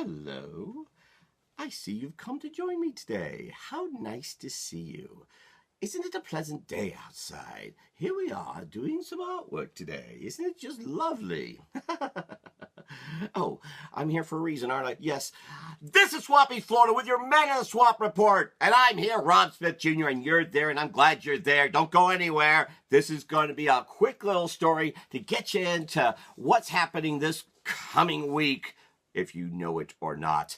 Hello. I see you've come to join me today. How nice to see you. Isn't it a pleasant day outside? Here we are doing some artwork today. Isn't it just lovely? Oh, I'm here for a reason, aren't I? Yes. This is Swampy, Florida with your Man in the Swamp report. And I'm here, Rob Smith Jr., and you're there, and I'm glad you're there. Don't go anywhere. This is going to be a quick little story to get you into what's happening this coming week, if you know it or not.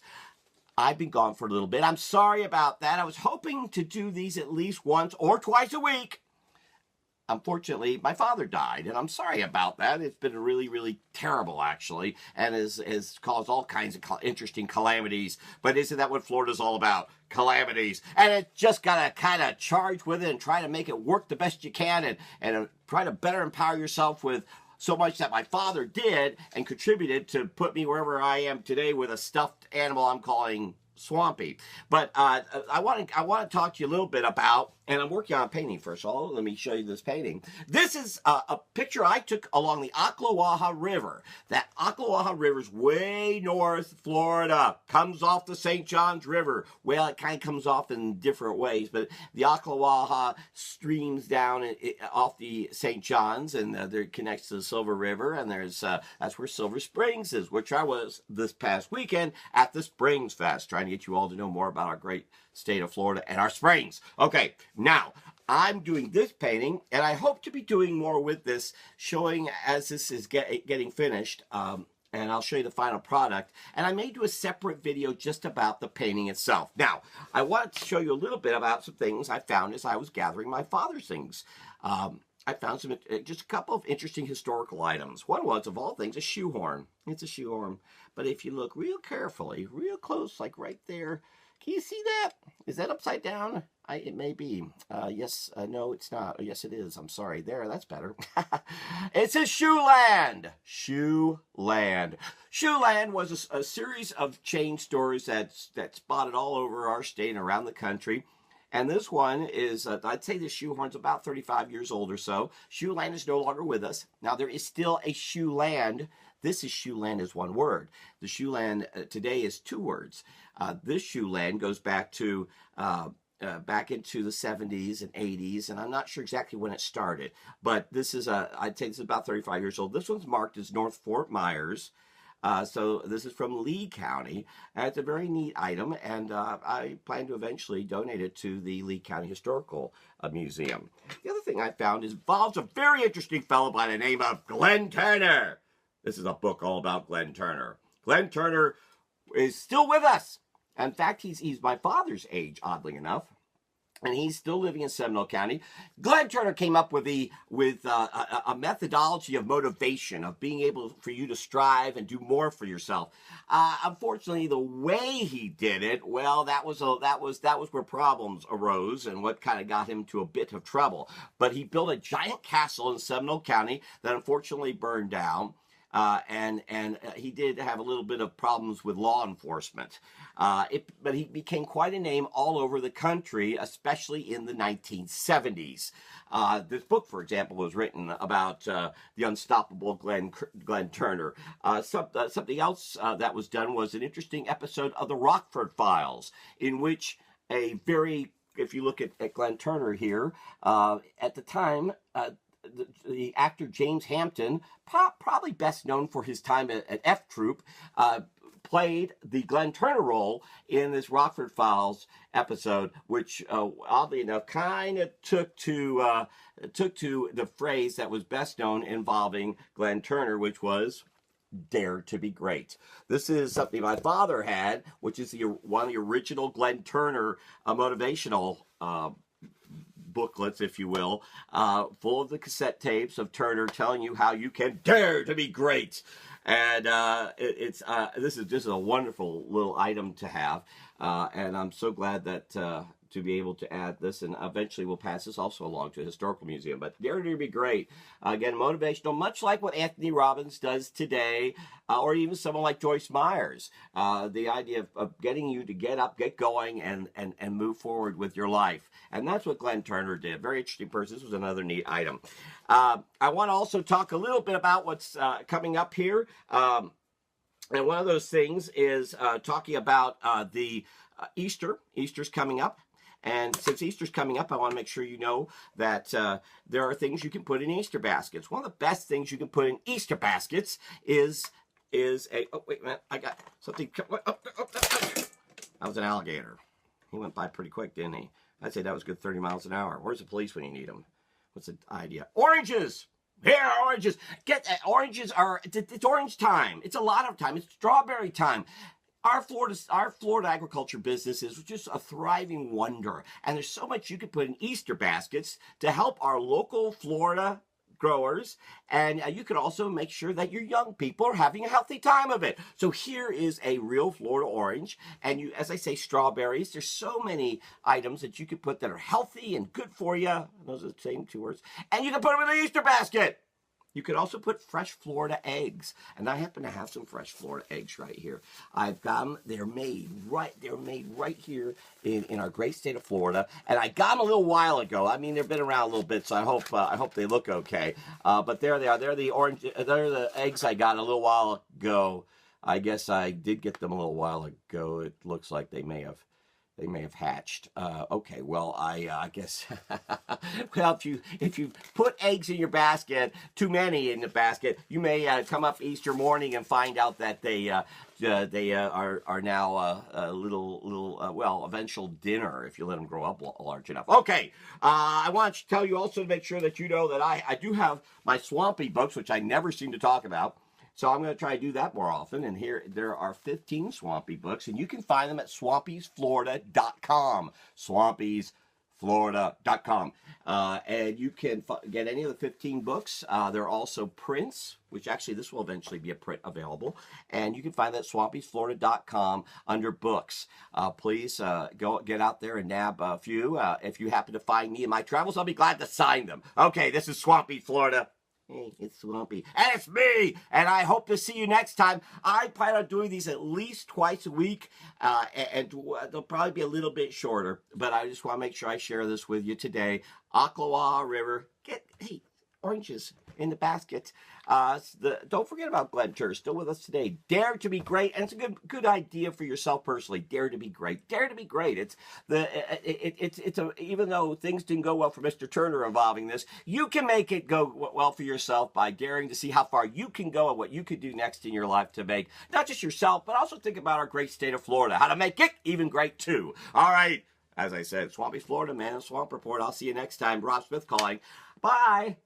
I've been gone for a little bit. I'm sorry about that. I was hoping to do these at least once or twice a week. Unfortunately, my father died, and I'm sorry about that. It's been really, really terrible, actually, and has caused all kinds of interesting calamities. But isn't that what Florida's all about? Calamities. And it just got to kind of charge with it and try to make it work the best you can and try to better empower yourself with so much that my father did and contributed to put me wherever I am today with a stuffed animal I'm calling Swampy. But I want to talk to you a little bit about, and I'm working on a painting first of all. Let me show you this painting. This is a picture I took along the Ocklawaha River. That Ocklawaha River's way north Florida, comes off the St. Johns River. Well, it kind of comes off in different ways, but the Ocklawaha streams down off the St. Johns, and there connects to the Silver River, and there's that's where Silver Springs is, which I was this past weekend at the Springs Fest, trying to get you all to know more about our great state of Florida and our springs. Okay, now I'm doing this painting, and I hope to be doing more with this, showing as this is getting finished, and I'll show you the final product. And I may do a separate video just about the painting itself. Now, I wanted to show you a little bit about some things I found as I was gathering my father's things. I found just a couple of interesting historical items. One was, of all things, a shoehorn. It's a shoehorn, but if you look real carefully, real close, like right there, can you see that? Is that upside down? It may be. Yes, no, it's not. Oh, yes, it is. I'm sorry. There, that's better. It says Shoeland. Shoeland. Shoeland was a series of chain stores that spotted all over our state and around the country. And this one is, I'd say the shoehorn's about 35 years old or so. Shoeland is no longer with us. Now, there is still a Shoeland. This is Shoeland is one word. The Shoeland today is two words. This Shoeland goes back to back into the 70s and 80s, and I'm not sure exactly when it started. But this is, I'd say this is about 35 years old. This one's marked as North Fort Myers. So this is from Lee County. It's a very neat item, and I plan to eventually donate it to the Lee County Historical Museum. The other thing I found involves a very interesting fellow by the name of Glen Turner. This is a book all about Glen Turner. Glen Turner is still with us. In fact, he's my father's age, oddly enough. And he's still living in Seminole County. Glen Turner came up with a methodology of motivation, of being able for you to strive and do more for yourself. Unfortunately, the way he did it, well, that was where problems arose and what kind of got him to a bit of trouble. But he built a giant castle in Seminole County that unfortunately burned down. And he did have a little bit of problems with law enforcement. But he became quite a name all over the country, especially in the 1970s. This book, for example, was written about the unstoppable Glen Turner. Something else that was done was an interesting episode of the Rockford Files, in which if you look at Glen Turner here, at the time, the actor James Hampton, probably best known for his time at F Troop, played the Glen Turner role in this Rockford Files episode, which oddly enough kind of took to the phrase that was best known involving Glen Turner, which was "Dare to be great." This is something my father had, which is one of the original Glen Turner motivational booklets, if you will, full of the cassette tapes of Turner telling you how you can dare to be great. And this is just a wonderful little item to have, and I'm so glad that to be able to add this, and eventually we'll pass this also along to a historical museum. But dare to be great. Again, motivational, much like what Anthony Robbins does today, or even someone like Joyce Myers. The idea of getting you to get up, get going, and move forward with your life. And that's what Glen Turner did. Very interesting person. This was another neat item. I want to also talk a little bit about what's coming up here. And one of those things is talking about the Easter. Easter's coming up. And since Easter's coming up, I want to make sure you know that there are things you can put in Easter baskets. One of the best things you can put in Easter baskets is a... Oh, wait a minute. I got something... That was an alligator. He went by pretty quick, didn't he? I'd say that was good 30 miles an hour. Where's the police when you need them? What's the idea? Oranges! Here, oranges. Oranges are, it's orange time. It's a lot of time. It's strawberry time. Our Florida agriculture business is just a thriving wonder. And there's so much you can put in Easter baskets to help our local Florida growers, and you can also make sure that your young people are having a healthy time of it. So here is a real Florida orange, and you, as I say, strawberries. There's so many items that you can put that are healthy and good for you. Those are the same two words. And you can put them in the Easter basket. You could also put fresh Florida eggs, and I happen to have some fresh Florida eggs right here. I've got them. They're made right here in our great state of Florida, and I got them a little while ago. I mean, they've been around a little bit, so I hope they look okay. But there they are. They're the eggs I got a little while ago. I guess I did get them a little while ago. It looks like they may have hatched. Okay, well, I guess, well, if you put eggs in your basket, too many in the basket, you may come up Easter morning and find out that they are now a little well, eventual dinner if you let them grow up large enough. Okay, I want to tell you also to make sure that you know that I do have my Swampy books, which I never seem to talk about. So I'm going to try to do that more often. And here, there are 15 Swampy books, and you can find them at swampysflorida.com. Swampysflorida.com. And you can get any of the 15 books. There are also prints, which actually this will eventually be a print available. And you can find that at swampysflorida.com under books. Please go get out there and nab a few. If you happen to find me in my travels, I'll be glad to sign them. Okay, this is Swampy Florida. Hey, it's Swampy. And it's me! And I hope to see you next time. I plan on doing these at least twice a week, and they'll probably be a little bit shorter, but I just want to make sure I share this with you today. Ocklawaha River. Hey, oranges in the basket. Don't forget about Glen Turner, still with us today. Dare to be great, and it's a good idea for yourself personally. Dare to be great. Dare to be great. Even though things didn't go well for Mr. Turner involving this, you can make it go well for yourself by daring to see how far you can go and what you could do next in your life to make not just yourself, but also think about our great state of Florida, how to make it even great too. All right. As I said, Swampy Florida, Man in the Swamp Report. I'll see you next time. Rob Smith calling. Bye.